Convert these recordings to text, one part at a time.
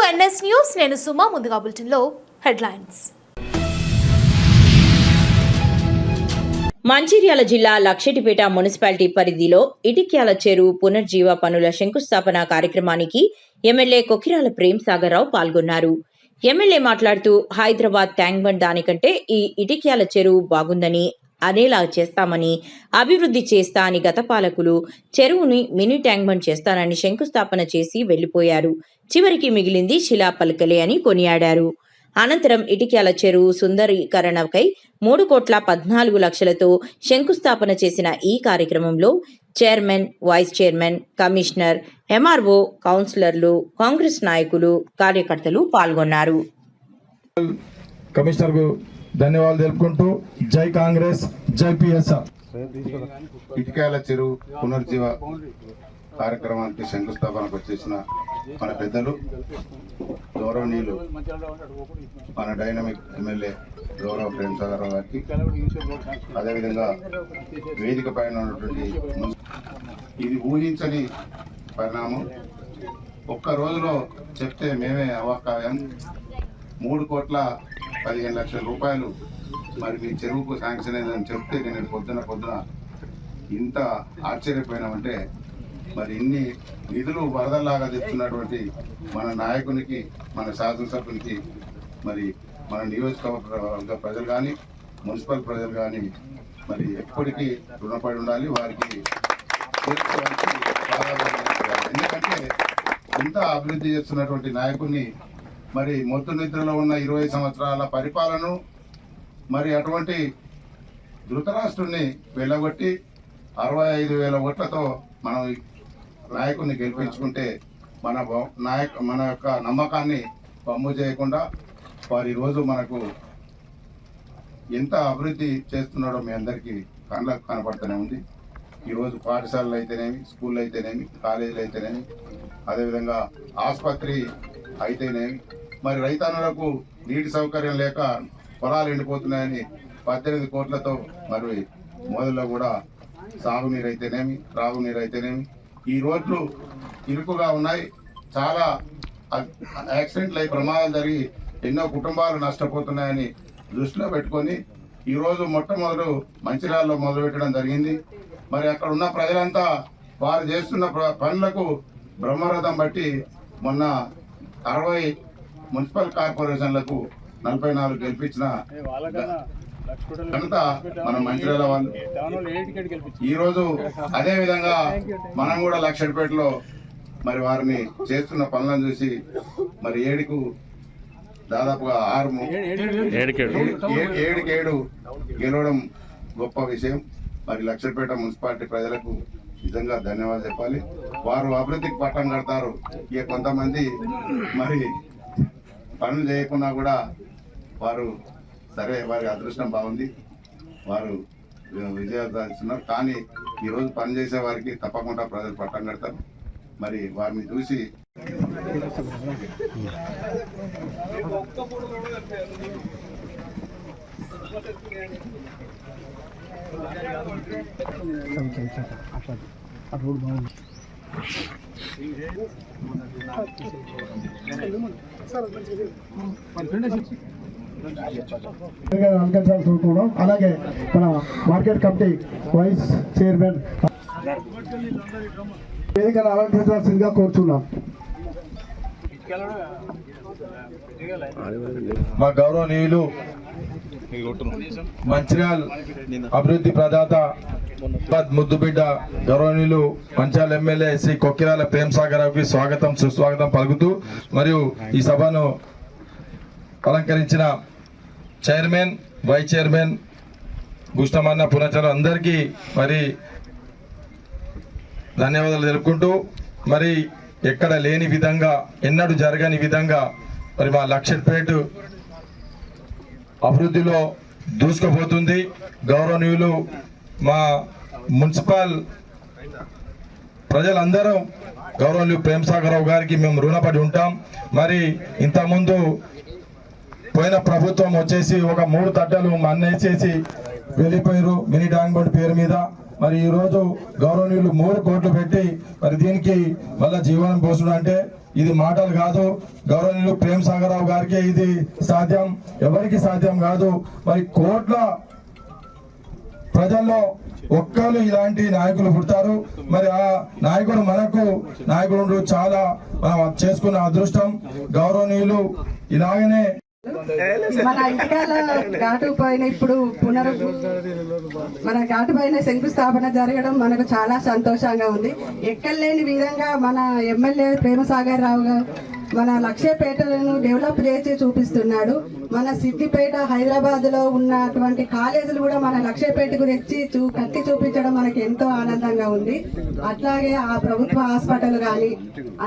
NS news నేను సుమా ముందుగా బులెటిన్లో హెడ్లైన్స్. మంచిర్యాల జిల్లా లక్షెటిపేట మున్సిపాలిటీ పరిధిలో ఇటిక్యాల చెరువు పునర్జీవ పనుల శంకుస్థాపన కార్యక్రమానికి ఎమ్మెల్యే కొకిరాల ప్రేమ్ సాగర్ రావు పాల్గొన్నారు. ఎమ్మెల్యే మాట్లాడుతూ హైదరాబాద్ ట్యాంక్ బండ్ దానికంటే ఈ ఇటిక్యాల చెరువు బాగుందని, అనేలా చేస్తామని, అభివృద్ధి చేస్తా అని గత పాలకులు చెరువుని మినీ ట్యాంక్ బండ్ చేస్తానని శంకుస్థాపన చేసి వెళ్లిపోయారు. చివరికి మిగిలింది శిలాపలకలే అని కొనియాడారు. అనంతరం ఇటిక్యాల చెరువు సుందరీకరణకై 3,14,00,000తో శంకుస్థాపన చేసిన ఈ కార్యక్రమంలో chairman, vice chairman, commissioner, MRO, కౌన్సిలర్లు, కాంగ్రెస్ నాయకులు, కార్యకర్తలు పాల్గొన్నారు. కమిషనర్కు ధన్యవాదాలు తెలుపుకుంటూ జై కాంగ్రెస్, జై PSR. ఇటిక్యాల చెరువు పునర్జీవ కార్యక్రమానికి శంకుస్థాపనకు వచ్చేసిన మన పెద్దలు గౌరవనీయులు మన డైనమిక్ ఎమ్మెల్యే గౌరవ ప్రేమ్ సాగర్ రావు గారికి, అదేవిధంగా వేదిక పైన ఉన్నటువంటి ఇది ఊహించని పరిణామం. ఒక్క రోజులో చెప్తే మేమే అవాక్కాయం. 3,15,00,000 రూపాయలు మరి మీ చెరువుకు శాంక్షన్ అయిందని చెప్తే నేను పొద్దున ఇంత ఆశ్చర్యపోయినామంటే, మరి ఇన్ని నిధులు వరదల్లాగా తెచ్చున్నటువంటి మన నాయకునికి, మన శాసనసభ్యునికి, మరి మన నియోజకవర్గ ప్రజలు కానీ, మున్సిపల్ ప్రజలు కానీ మరి ఎప్పటికీ రుణపడి ఉండాలి. వారికి ఎందుకంటే ఇంత అభివృద్ధి చేస్తున్నటువంటి నాయకుడిని మరి మొత్తం నిద్రలో ఉన్న 20 సంవత్సరాల పరిపాలన మరి అటువంటి ధృతరాష్ట్రుని వెళ్ళగొట్టి 65,000 ఓట్లతో మనం నాయకుడిని గెలిపించుకుంటే మన యొక్క నమ్మకాన్ని పమ్ము చేయకుండా వారి రోజు మనకు ఎంత అభివృద్ధి చేస్తున్నాడో మీ అందరికీ కళ్ళకు కనపడుతూనే ఉంది. ఈరోజు పాఠశాలలు అయితేనేమి, స్కూళ్ళు అయితేనేమి, కాలేజీలు అయితేనేమి, అదేవిధంగా ఆసుపత్రి అయితేనేమి, మరి రైతన్నులకు నీటి సౌకర్యం లేక పొలాలు ఎండిపోతున్నాయని 18 కోట్లతో మరి మొదల్లో కూడా సాగునీరు అయితేనేమి, త్రాగునీరు అయితేనేమి, ఈ రోడ్లు ఇరుకుగా ఉన్నాయి. చాలా యాక్సిడెంట్లు అయి ప్రమాదాలు జరిగి ఎన్నో కుటుంబాలు నష్టపోతున్నాయని దృష్టిలో పెట్టుకొని ఈరోజు మొట్టమొదలు మంచిర్యాలలో మొదలుపెట్టడం జరిగింది. మరి అక్కడ ఉన్న ప్రజలంతా వారు చేస్తున్న పనులకు బ్రహ్మరథం బట్టి మొన్న 60 మున్సిపల్ కార్పొరేషన్లకు 44 గెలిపించిన ఘనత మన మంచిర్యాల వాళ్ళు. ఈరోజు అదే విధంగా మనం కూడా లక్షడిపేటలో మరి వారిని చేస్తున్న పనులను చూసి మరి దాదాపుగా 7 గెలవడం గొప్ప విషయం. మరి లక్షడిపేట మున్సిపాలిటీ ప్రజలకు నిజంగా ధన్యవాదాలు చెప్పాలి. వారు అభివృద్ధికి పట్టం కడతారు. ఇక కొంతమంది మరి పనులు చేయకున్నా కూడా వారు సరే, వారి అదృష్టం బాగుంది, వారు విజయాలు సాధిస్తున్నారు. కానీ ఈరోజు పనిచేసే వారికి తప్పకుండా ప్రజలు పట్టం కడతారు. మరి వారిని చూసి అలాగే మన మార్కెట్ కమిటీ వైస్ చైర్మన్ వేదికను అలంకరించాల్సిందిగా కోరుతున్నాం. మా గౌరవనీయులు మంచిర్యాల అభివృద్ధి ప్రదాత ముద్దుబిడ్డ గౌరవనీయులు మంచిర్యాల ఎమ్మెల్యే శ్రీ కొకిరాల ప్రేమ్ సాగర్ రావుకి స్వాగతం, సుస్వాగతం పలుకుతూ మరియు ఈ సభను అలంకరించిన చైర్మన్, వైస్ చైర్మన్, గుష్టమన్న పునచరం అందరికీ మరి ధన్యవాదాలు తెలుపుకుంటూ, మరి ఎక్కడ లేని విధంగా, ఎన్నడూ జరగని విధంగా మరి మా లక్షడిపేట అభివృద్ధిలో దూసుకుపోతుంది. గౌరవనీయులు మా మున్సిపల్ ప్రజలందరూ గౌరవనీయులు ప్రేమ్ సాగర్ రావు గారికి మేము రుణపడి ఉంటాం. మరి ఇంతకుముందు పోయిన ప్రభుత్వం వచ్చేసి ఒక 3 తట్టలు మన్నేసేసి వెళ్ళిపోయారు మినీ ట్యాంక్ బండ్ పేరు మీద. మరి ఈరోజు గౌరవనీయులు 3 కోట్లు పెట్టి మరి దీనికి మళ్ళీ జీవనం పోసుడు అంటే ఇది మాటలు కాదు. గౌరవనీయులు ప్రేమ్ సాగర్ రావు గారికి ఇది సాధ్యం, ఎవరికి సాధ్యం కాదు. మరి కోట్ల ప్రజల్లో ఒక్కరు ఇలాంటి నాయకులు పుడతారు. మరి ఆ నాయకుడు మనకు నాయకుడు చాలా మనం చేసుకున్న అదృష్టం. గౌరవనీయులు ఇలాగనే మన ఇటుకాల ఘాటు పైన ఇప్పుడు మన ఘాటు పైన శంకుస్థాపన జరగడం మనకు చాలా సంతోషంగా ఉంది. ఎక్కలేని విధంగా మన ఎమ్మెల్యే ప్రేమసాగర్ రావు గారు మన లక్ష్యపేటలను డెవలప్ చేసి చూపిస్తున్నాడు. మన సిద్దిపేట హైదరాబాద్ లో ఉన్నటువంటి కాలేజీలు కూడా మన లక్ష్యపేటకు తెచ్చి కట్టి చూపించడం మనకి ఎంతో ఆనందంగా ఉంది. అట్లాగే ఆ ప్రభుత్వ హాస్పిటల్ కానీ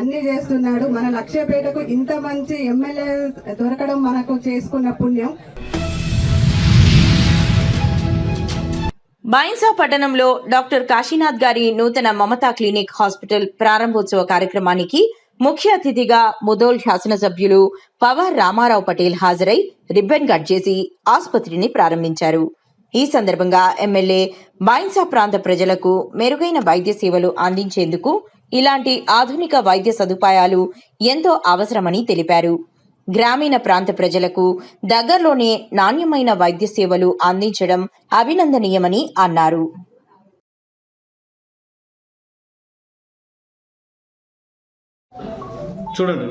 అన్ని చేస్తున్నాడు. మన లక్ష్యపేటకు ఇంత మంచి ఎమ్మెల్యే దొరకడం మనకు చేసుకున్న పుణ్యం. బైన్సా పట్టణంలో డాక్టర్ కాశీనాథ్ గారి నూతన మమతా క్లినిక్ హాస్పిటల్ ప్రారంభోత్సవ కార్యక్రమానికి ముఖ్య అతిథిగా ముదోల్ శాసనసభ్యులు పవార్ రామారావు పటేల్ హాజరై రిబ్బన్ కట్ చేసి ఆసుపత్రిని ప్రారంభించారు. ఈ సందర్భంగా ఎమ్మెల్యే బైన్సా ప్రాంత ప్రజలకు మెరుగైన వైద్య సేవలు అందించేందుకు ఇలాంటి ఆధునిక వైద్య సదుపాయాలు ఎంతో అవసరమని తెలిపారు. గ్రామీణ ప్రాంత ప్రజలకు దగ్గరలోనే నాణ్యమైన వైద్య సేవలు అందించడం అభినందనీయమని అన్నారు. చూడండి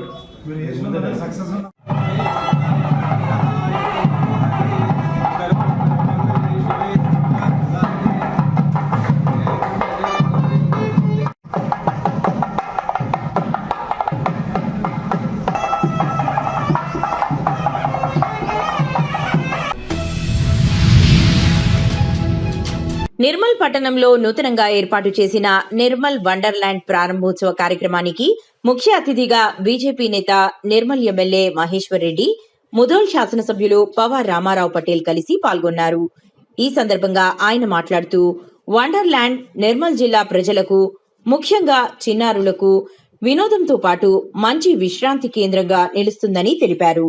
నిర్మల్ పట్టణంలో నూతనంగా ఏర్పాటు చేసిన నిర్మల్ వండర్లాండ్ ప్రారంభోత్సవ కార్యక్రమానికి ముఖ్య అతిథిగా బీజేపీ నేత నిర్మల్ ఎమ్మెల్యే మహేశ్వర్ రెడ్డి, ముదోల్ శాసనసభ్యులు పవార్ రామారావు పటేల్ కలిసి పాల్గొన్నారు. ఈ సందర్భంగా ఆయన మాట్లాడుతూ వండర్లాండ్ నిర్మల్ జిల్లా ప్రజలకు, ముఖ్యంగా చిన్నారులకు వినోదంతో పాటు మంచి విశ్రాంతి కేంద్రంగా నిలుస్తుందని తెలిపారు.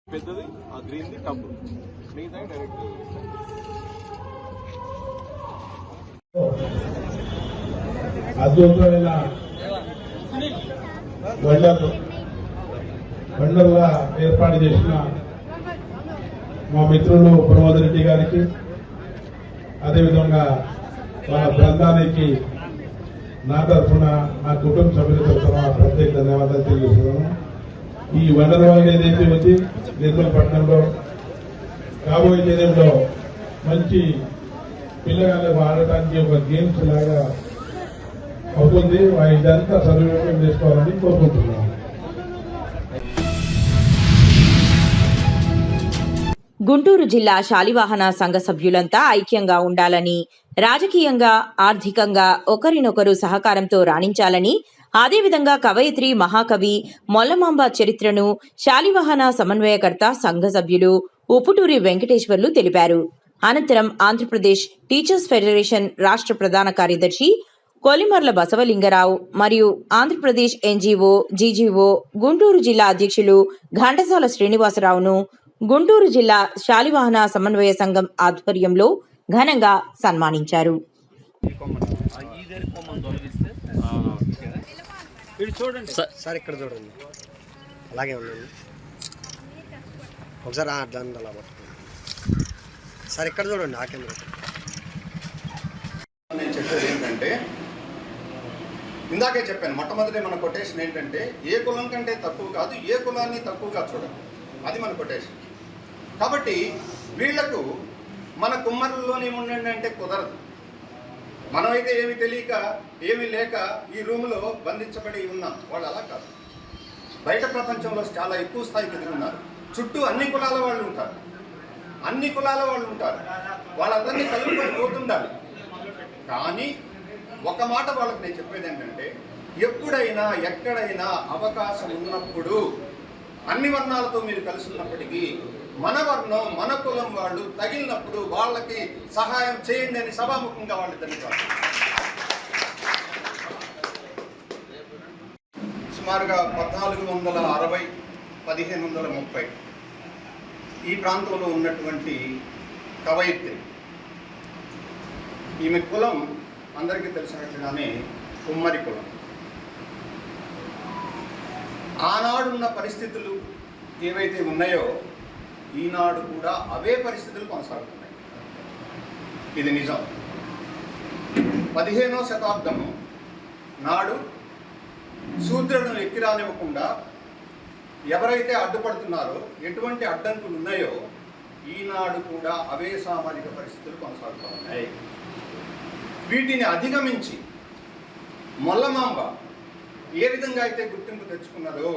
పెద్దది ఆ గ్రీన్ది టబ్ మిగతా డైరెక్ట్ అద్భుతమైన వండర్లా ఏర్పాటు చేసిన మా మిత్రులు ప్రమోద్ రెడ్డి గారికి, అదేవిధంగా మా బృందానికి నా తరఫున, నా కుటుంబ సభ్యుల తరఫున ప్రత్యేక ధన్యవాదాలు తెలియజేస్తున్నాను. ఈ వండర్ వరల్డ్ ఏదైతే ఉంది నిర్మల్ పట్టణంలో కాబోయే దినంలో మంచి పిల్లగాళ్ళకు ఆడటానికి ఒక గేమ్స్ లాగా అవుతుంది. ఇదంతా సద్వినియోగం చేసుకోవాలని కోరుకుంటున్నాను. గుంటూరు జిల్లా శాలివాహన సంఘ సభ్యులంతా ఐక్యంగా ఉండాలని, రాజకీయంగా, ఆర్థికంగా ఒకరినొకరు సహకారంతో రాణించాలని, అదేవిధంగా కవయిత్రి మహాకవి మొల్లమాంబ చరిత్రను శాలివాహన సమన్వయకర్త సంఘ సభ్యులు ఉప్పుటూరి వెంకటేశ్వర్లు తెలిపారు. అనంతరం ఆంధ్రప్రదేశ్ టీచర్స్ ఫెడరేషన్ రాష్ట్ర ప్రధాన కార్యదర్శి కొలిమర్ల బసవలింగరావు మరియు ఆంధ్రప్రదేశ్ ఎన్జీఓ, జీజీఓ గుంటూరు జిల్లా అధ్యక్షులు ఘంటసాల శ్రీనివాసరావును గుంటూరు జిల్లా శాలివాహన సమన్వయ సంఘం ఆధ్వర్యంలో ఘనంగా సన్మానించారు. సార్ ఇక్కడ చూడండి, అలాగే ఉండండి ఒకసారి దాన్ని అలా పట్టుకోండి సార్. ఇక్కడ చూడండి ఆ కెమెరా. నేను చెప్పేది ఏంటంటే, ఇందాకే చెప్పాను, మొట్టమొదటి మన కొటేషన్ ఏంటంటే, ఏ కులం కంటే తక్కువ కాదు, ఏ కులాన్ని తక్కువగా చూడండి, అది మన కొటేషన్. కాబట్టి వీళ్లకు మన కుమ్మరుల్లోనే ఉండండి అంటే కుదరదు. మనమైతే ఏమి తెలియక, ఏమి లేక ఈ రూములో బంధించబడి ఉన్నాం. వాళ్ళు అలా కాదు, బయట ప్రపంచంలో చాలా ఎక్కువ స్థాయికి ఎదిగి ఉన్నారు. చుట్టూ అన్ని కులాల వాళ్ళు ఉంటారు, అన్ని కులాల వాళ్ళు ఉంటారు. వాళ్ళందరినీ కలుపుకొని పోతుండాలి. కానీ ఒక మాట వాళ్ళకి నేను చెప్పేది ఏంటంటే, ఎప్పుడైనా ఎక్కడైనా అవకాశం ఉన్నప్పుడు అన్ని వర్ణాలతో మీరు కలిసి ఉన్నప్పటికీ మన వర్ణం మన కులం వాళ్ళు తగిలినప్పుడు వాళ్ళకి సహాయం చేయండి అని సభాముఖంగా వాళ్ళు తెలిపారు. సుమారుగా 1460 1530 ఈ ప్రాంతంలో ఉన్నటువంటి కవయిత్రి. ఈమె కులం అందరికీ తెలిసినట్లుగానే కుమ్మరి కులం. ఆనాడున్న పరిస్థితులు ఏవైతే ఉన్నాయో ఈనాడు కూడా అవే పరిస్థితులు కొనసాగుతున్నాయి. ఇది నిజం. 15వ శతాబ్దము నాడు శూద్రులను ఎక్కిరానివ్వకుండా ఎవరైతే అడ్డుపడుతున్నారో, ఎటువంటి అడ్డంకులు ఉన్నాయో ఈనాడు కూడా అవే సామాజిక పరిస్థితులు కొనసాగుతూ ఉన్నాయి. వీటిని అధిగమించి మొల్లమాంబ ఏ విధంగా అయితే గుర్తింపు తెచ్చుకున్నదో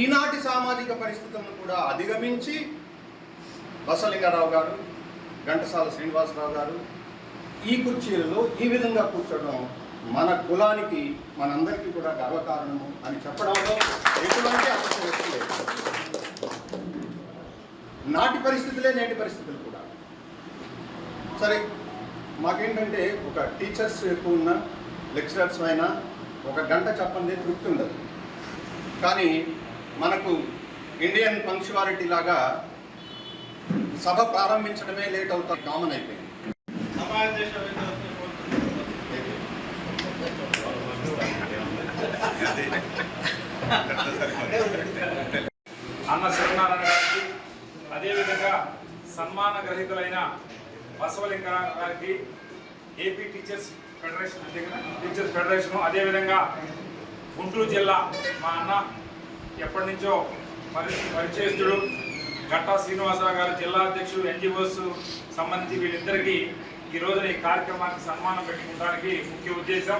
ఈనాటి సామాజిక పరిస్థితులను కూడా అధిగమించి బసలింగారావు గారు, ఘంటసాల శ్రీనివాసరావు గారు ఈ కుర్చీలలో ఈ విధంగా కూర్చోవడం మన కులానికి మనందరికీ కూడా గర్వకారణము అని చెప్పడంలో ఎటువంటి అసలు లేదు. నాటి పరిస్థితులే నేటి పరిస్థితులు కూడా. సరే, మాకేంటంటే ఒక టీచర్స్ ఎక్కువ ఉన్న లెక్చరర్స్ అయినా ఒక గంట చెప్పండి తృప్తి ఉండదు. కానీ మనకు ఇండియన్ పంక్చువాలిటీ లాగా సభ ప్రారంభించడమే లేట్ అవుతుంది, కామన్ అయిపోయింది. అన్న సత్యనారాయణ గారికి, అదేవిధంగా సన్మాన గ్రహీతులైన బసవలింగ గారికి, ఏపీ టీచర్స్ ఫెడరేషన్, అదేవిధంగా గుంటూరు జిల్లా మా అన్న ఎప్పటి నుంచో పరిచయస్తుడు గట్టా శ్రీనివాసరావు గారు, జిల్లా అధ్యక్షుడు, ఎన్జిఓస్ సంబంధించి వీళ్ళిద్దరికీ ఈ రోజున ఈ కార్యక్రమానికి సన్మానం పెట్టుకోవడానికి ముఖ్య ఉద్దేశం.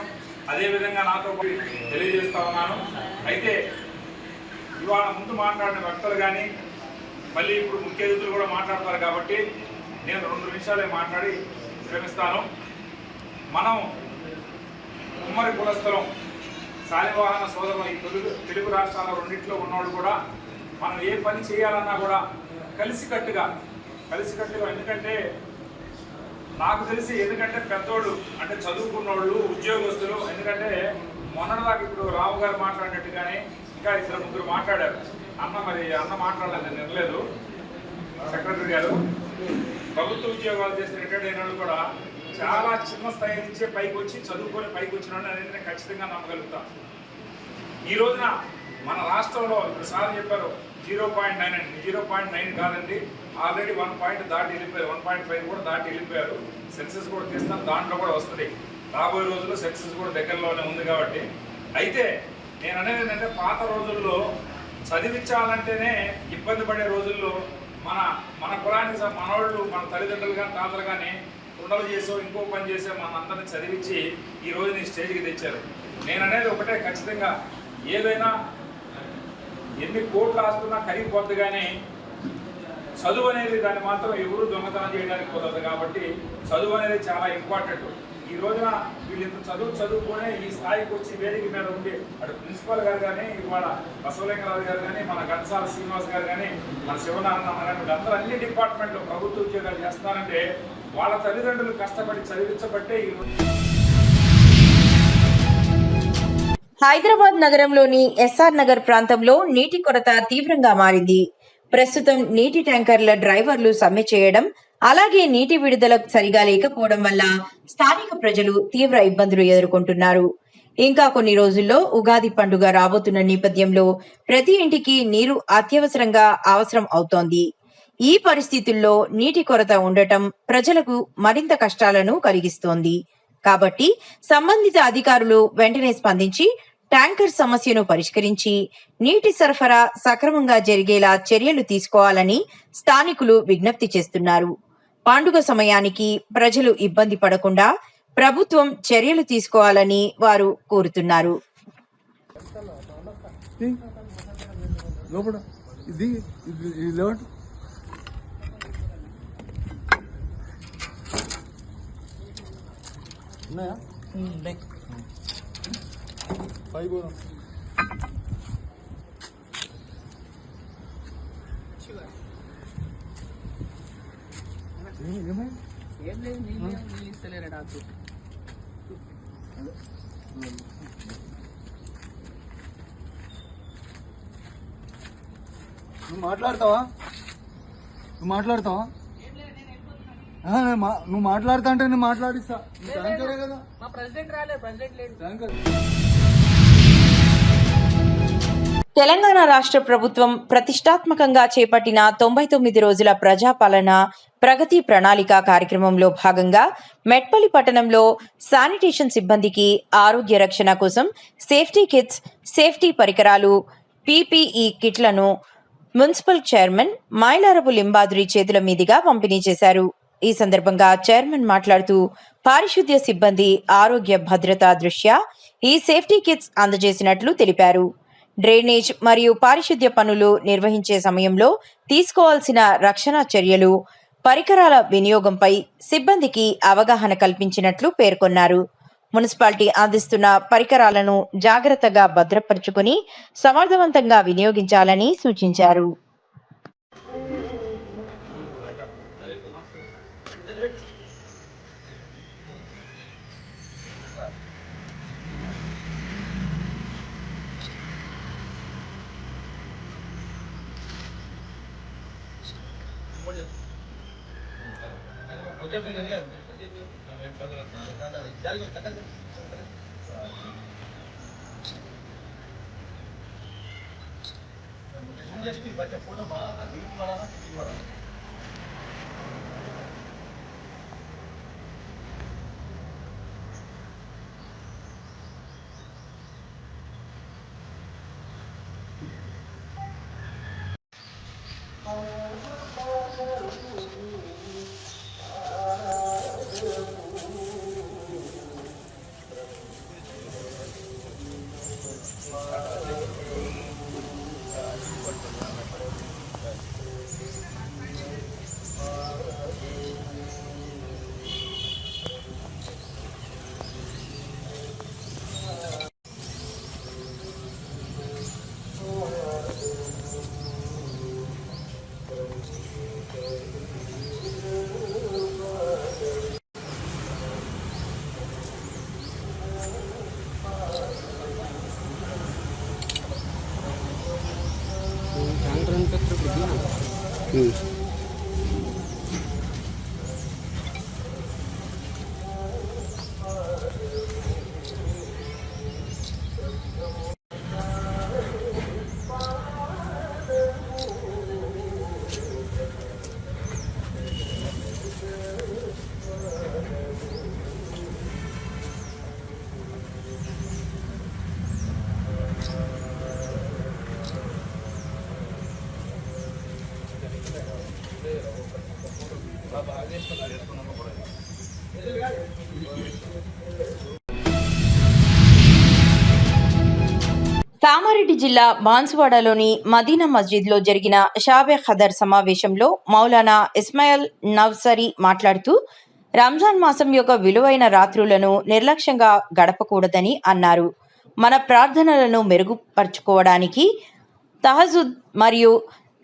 అదేవిధంగా నాతో తెలియజేస్తా ఉన్నాను. అయితే ఇవాళ ముందు మాట్లాడిన వక్తలు కానీ మళ్ళీ ఇప్పుడు ముఖ్య అతిథులు కూడా మాట్లాడతారు కాబట్టి నేను 2 నిమిషాలే మాట్లాడి విరమిస్తాను. మనం ఉమ్మడి కులస్థలం శాలివాహన సోదరులు ఈ తెలుగు రాష్ట్రాల రెండింటిలో ఉన్నవాళ్ళు కూడా మనం ఏ పని చేయాలన్నా కూడా కలిసికట్టుగా ఎందుకంటే నాకు తెలిసి పెద్దోళ్ళు అంటే చదువుకున్నోళ్ళు, ఉద్యోగస్తులు, ఎందుకంటే మొన్నటిదాకా ఇప్పుడు రావు గారు మాట్లాడినట్టుగానే ఇంకా 2-3 మాట్లాడారు. అన్న మాట్లాడాలని నేను వినలేదు. సెక్రటరీ గారు ప్రభుత్వ ఉద్యోగాలు చేసిన రిటైర్డ్ అయిన వాళ్ళు కూడా చాలా చిన్న స్థాయి నుంచే పైకి వచ్చి చదువుకొని పైకి వచ్చిన వాళ్ళు అనేది నేను ఖచ్చితంగా నమ్మగలుగుతాను. ఈ రోజున మన రాష్ట్రంలో ఇప్పుడు సార్ చెప్పారు 0.9 అండి, 0.9 కాదండి, ఆల్రెడీ 1 పాయింట్ దాటి వెళ్ళిపోయారు, 1.5 కూడా దాటి వెళ్ళిపోయారు. సెన్సెస్ కూడా తీస్తాం, దాంట్లో కూడా వస్తుంది. రాబోయే రోజుల్లో సెన్సెస్ కూడా దగ్గరలోనే ఉంది కాబట్టి. అయితే నేను అనేది ఏంటంటే పాత రోజుల్లో చదివించాలంటేనే ఇబ్బంది పడే రోజుల్లో మన కులానికి మనవాళ్ళు, మన తల్లిదండ్రులు కానీ తాతలు కానీ కుండలు చేసో ఇంకో పని చేసో మనందరినీ చదివించి ఈ రోజు నీ స్టేజ్కి తెచ్చారు. నేను అనేది ఒకటే, ఖచ్చితంగా ఏదైనా ఎన్ని కోట్లు ఆస్తున్నా కరిగిపోద్ది, కానీ చదువు అనేది దాన్ని మాత్రం ఎవరు దొంగతనం చేయడానికి కుదరదు. కాబట్టి చదువు అనేది చాలా ఇంపార్టెంట్. ఈ రోజున వీళ్ళు ఇంత చదువుకునే ఈ స్థాయికి వచ్చి వేదిక మీద ఉండి అటు ప్రిన్సిపల్ గారు కానీ, ఇవాళ బసవలింగరావు గారు కానీ, మన ఘంటసాల శ్రీనివాస్ గారు కానీ, మన శివనారాయణ కానీ, వీళ్ళందరూ అన్ని డిపార్ట్మెంట్లో ప్రభుత్వ ఉద్యోగాలు చేస్తున్నారంటే వాళ్ళ తల్లిదండ్రులు కష్టపడి చదివించబట్టే ఈ రోజు. హైదరాబాద్ నగరంలోని ఎస్ఆర్ నగర్ ప్రాంతంలో నీటి కొరత తీవ్రంగా మారింది. ప్రస్తుతం నీటి ట్యాంకర్ల డ్రైవర్లు సమ్మె చేయడం, అలాగే నీటి విడుదల సరిగా లేకపోవడం వల్ల స్థానిక ప్రజలు తీవ్ర ఇబ్బందులు ఎదుర్కొంటున్నారు. ఇంకా కొన్ని రోజుల్లో ఉగాది పండుగ రాబోతున్న నేపథ్యంలో ప్రతి ఇంటికి నీరు అత్యవసరంగా అవసరం అవుతోంది. ఈ పరిస్థితుల్లో నీటి కొరత ఉండటం ప్రజలకు మరింత కష్టాలను కలిగిస్తోంది. కాబట్టి సంబంధిత అధికారులు వెంటనే స్పందించి ట్యాంకర్ సమస్యను పరిష్కరించి నీటి సరఫరా సక్రమంగా జరిగేలా చర్యలు తీసుకోవాలని స్థానికులు విజ్ఞప్తి చేస్తున్నారు. పండుగ సమయానికి ప్రజలు ఇబ్బంది పడకుండా ప్రభుత్వం చర్యలు తీసుకోవాలని వారు కోరుతున్నారు. నువ్వు మాట్లాడతావా నువ్వు మాట్లాడుతా అంటే నేను మాట్లాడిస్తా కదా. తెలంగాణ రాష్ట్ర ప్రభుత్వం ప్రతిష్టాత్మకంగా చేపట్టిన 99 రోజుల ప్రజాపాలన ప్రగతి ప్రణాళిక కార్యక్రమంలో భాగంగా మెట్పల్లి పట్టణంలో శానిటేషన్ సిబ్బందికి ఆరోగ్య రక్షణ కోసం సేఫ్టీ కిట్స్, సేఫ్టీ పరికరాలు, పీపీఈ కిట్లను మున్సిపల్ చైర్మన్ మైలారపు లింబాద్రి చేతుల మీదుగా పంపిణీ చేశారు. ఈ సందర్భంగా చైర్మన్ మాట్లాడుతూ పారిశుద్ధ్య సిబ్బంది ఆరోగ్య భద్రత దృష్ట్యా ఈ సేఫ్టీ కిట్స్ అందజేసినట్లు తెలిపారు. డ్రైనేజ్ మరియు పారిశుద్ధ్య పనులు నిర్వహించే సమయంలో తీసుకోవాల్సిన రక్షణ చర్యలు, పరికరాల వినియోగంపై సిబ్బందికి అవగాహన కల్పించినట్లు పేర్కొన్నారు. మున్సిపాలిటీ అందిస్తున్న పరికరాలను జాగ్రత్తగా భద్రపరుచుకుని సమర్థవంతంగా వినియోగించాలని సూచించారు. కామారెడ్డి జిల్లా బాన్సువాడలోని మదీనా మస్జిద్లో జరిగిన షాబే ఖదర్ సమావేశంలో మౌలానా ఇస్మాయిల్ నవ్సరీ మాట్లాడుతూ రంజాన్ మాసం యొక్క విలువైన రాత్రులను నిర్లక్ష్యంగా గడపకూడదని అన్నారు. మన ప్రార్థనలను మెరుగుపరుచుకోవడానికి తహజుద్ మరియు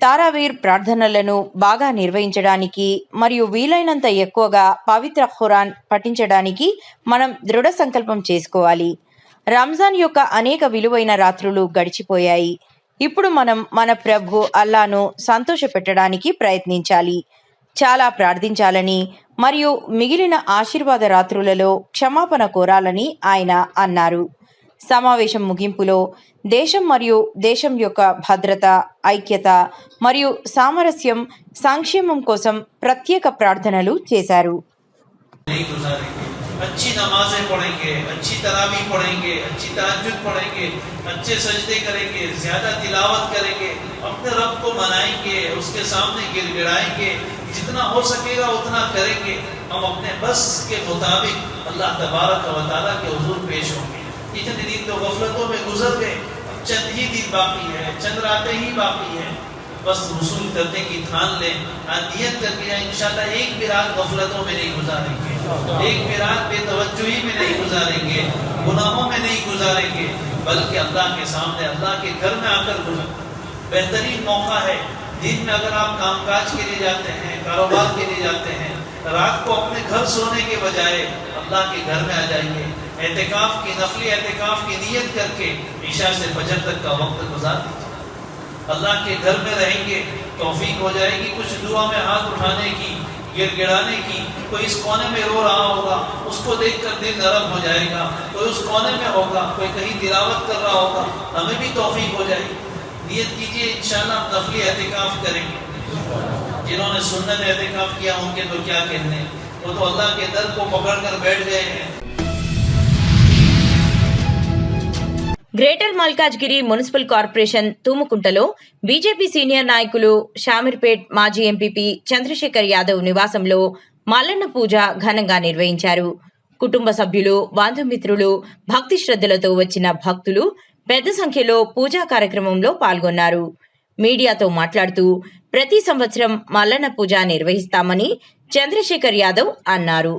తారావీర్ ప్రార్థనలను బాగా నిర్వహించడానికి మరియు వీలైనంత ఎక్కువగా పవిత్ర ఖురాన్ పఠించడానికి మనం దృఢ సంకల్పం చేసుకోవాలి. రంజాన్ యొక్క అనేక విలువైన రాత్రులు గడిచిపోయాయి. ఇప్పుడు మనం మన ప్రభు అల్లాను సంతోషపెట్టడానికి ప్రయత్నించాలి, చాలా ప్రార్థించాలని మరియు మిగిలిన ఆశీర్వాద రాత్రులలో క్షమాపణ కోరాలని ఆయన అన్నారు. సమావేశం ముగింపులో దేశం మరియు దేశం యొక్క భద్రత, ఐక్యత మరియు సామరస్యం, సంక్షేమం కోసం ప్రత్యేక ప్రార్థనలు చేశారు. अच्छी नमाजें पढ़ेंगे, अच्छी तरावी पढ़ेंगे, अच्छी तहज्जुद पढ़ेंगे, अच्छे सजदे करेंगे, ज्यादा तिलावत करेंगे, अपने रब को मनाएंगे, उसके सामने गिड़गिड़ाएंगे, जितना हो सकेगा उतना करेंगे. हम अपने बस के मुताबिक अल्लाह तबारक व तआला के हुजूर पेश होंगे. इतने दिन तो गफलतों में गुजर गए, चंद ही दिन बाकी है, चंद रातें ही बाकी है. बस वसूल करने की ठान लें, नियत करके इंशाल्लाह एक भी रात गफलतों में नहीं गुजारेंगे, एक भी रात बेतवज्जुही में नहीं गुजारेंगे, गुनाहों में नहीं गुजारेंगे, बल्कि अल्लाह के सामने, अल्लाह के घर में आकर गुजारेंगे. बेहतरीन मौका है. दिन में अगर आप कामकाज के लिए जाते हैं, कारोबार के लिए जाते हैं, रात को अपने घर सोने के बजाय अल्लाह के घर में आ जाइए। एहतिकाफ की नफली एहतिकाफ की नीयत करके ईशा से फजर तक का वक्त गुजार अल्लाह के घर में रहेंगे, तौफीक हो जाएगी। कुछ दुआ में हाथ उठाने की, गिड़गिड़ाने की। कोई इस कोने में रो रहा होगा, उसको देखकर दिल नरम हो जाएगा। कोई उस कोने में होगा, कोई कहीं तिलावत कर रहा होगा, हमें भी तौफीक हो जाएगी। नियत कीजिए इंशाल्लाह नफली एहतिकाफ करेंगे। जिन्होंने सुन्नत एहतिकाफ किया उनके तो क्या कहने, वो तो अल्लाह के दर को पकड़कर बैठ गए हैं। గ్రేటర్ మల్కాజ్గిరి మున్సిపల్ కార్పొరేషన్ తూముకుంటలో బీజేపీ సీనియర్ నాయకులు షామీర్పేట్ మాజీ ఎంపీపీ చంద్రశేఖర్ యాదవ్ నివాసంలో మల్లన్న పూజ ఘనంగా నిర్వహించారు. కుటుంబ సభ్యులు, బంధుమిత్రులు, భక్తి శ్రద్ధలతో వచ్చిన భక్తులు పెద్ద సంఖ్యలో పూజా కార్యక్రమంలో పాల్గొన్నారు. మీడియాతో మాట్లాడుతూ ప్రతి సంవత్సరం మల్లన్న పూజ నిర్వహిస్తామని చంద్రశేఖర్ యాదవ్ అన్నారు.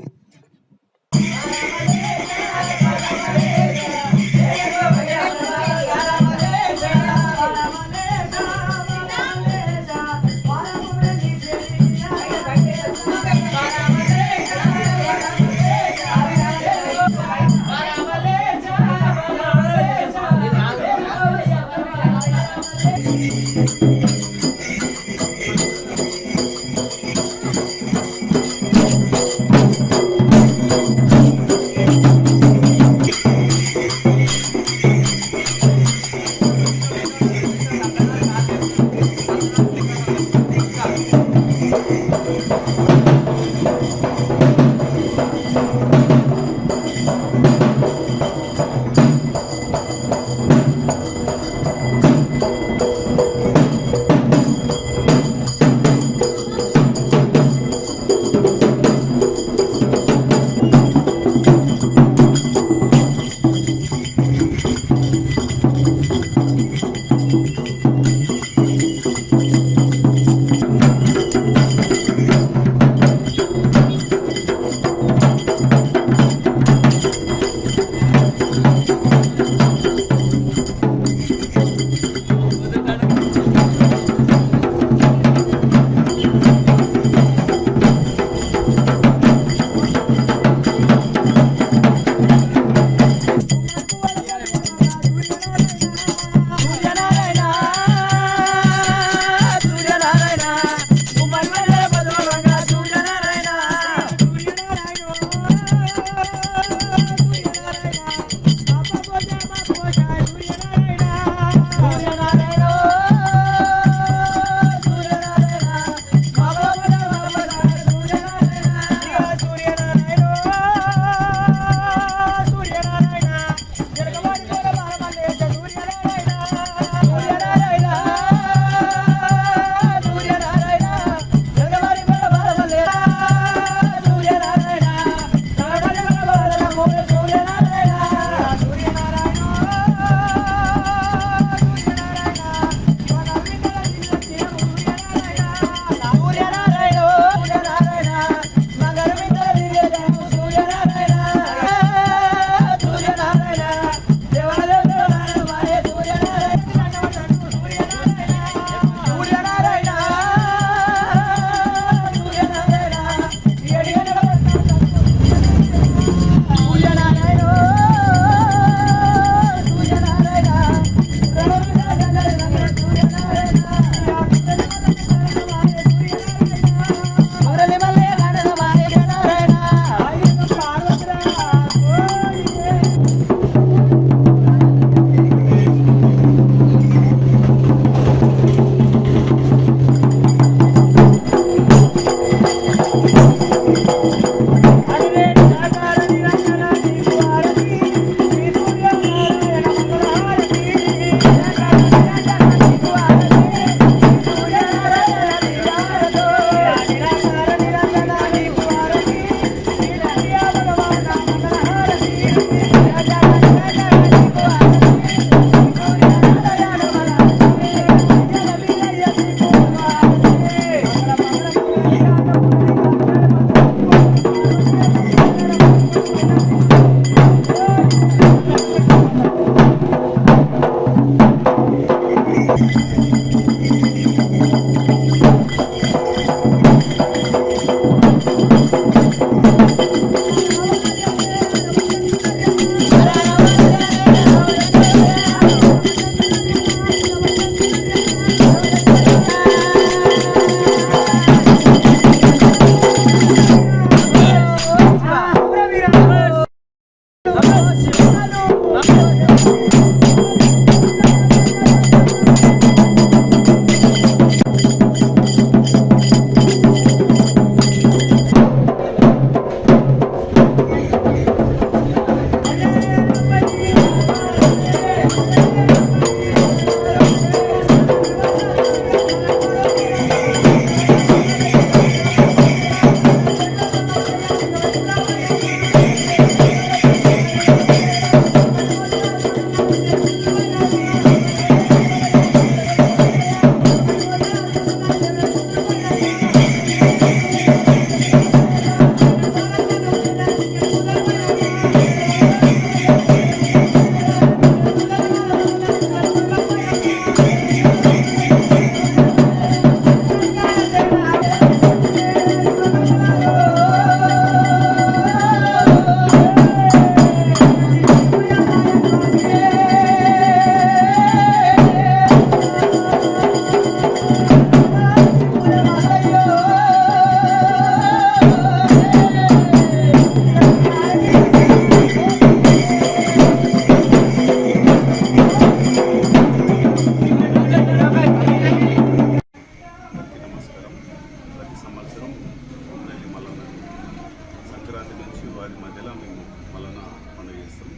సంక్రాంతి నుంచి వారి మధ్యలో మేము మల్లన్న పండుగ చేస్తాం.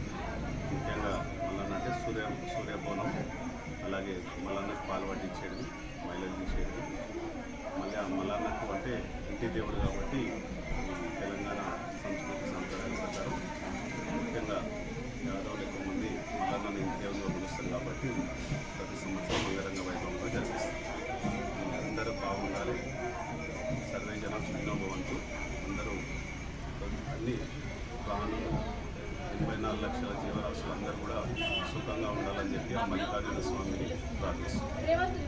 ముఖ్యంగా మల్లన్న అంటే సూర్యబోనం, అలాగే మల్లన్నకు పాలు పట్టించేది, మైలలు తీసేది. మళ్ళీ ఆ మల్లన్నకు అంటే ఇంటి దేవుడు కాబట్టి తెలంగాణ సంస్కృతి సంప్రదాయాల ప్రకారం ముఖ్యంగా యాదవులు ఎక్కువ మంది మల్లన్నని ఇంటి దేవుడుగా పిలుస్తారు కాబట్టి ప్రతి సంవత్సరం అంగరంగ వైభవంగా జరిపిస్తారు. అందరూ బాగుండాలి, సర్వే జనం సుఖినో భవంతు. అందరూ అన్ని ప్రాణులు 84 లక్షల జీవరాశులు అందరూ కూడా సుఖంగా ఉండాలని చెప్పి ఆ మల్లికార్జున స్వామిని ప్రార్థిస్తున్నారు.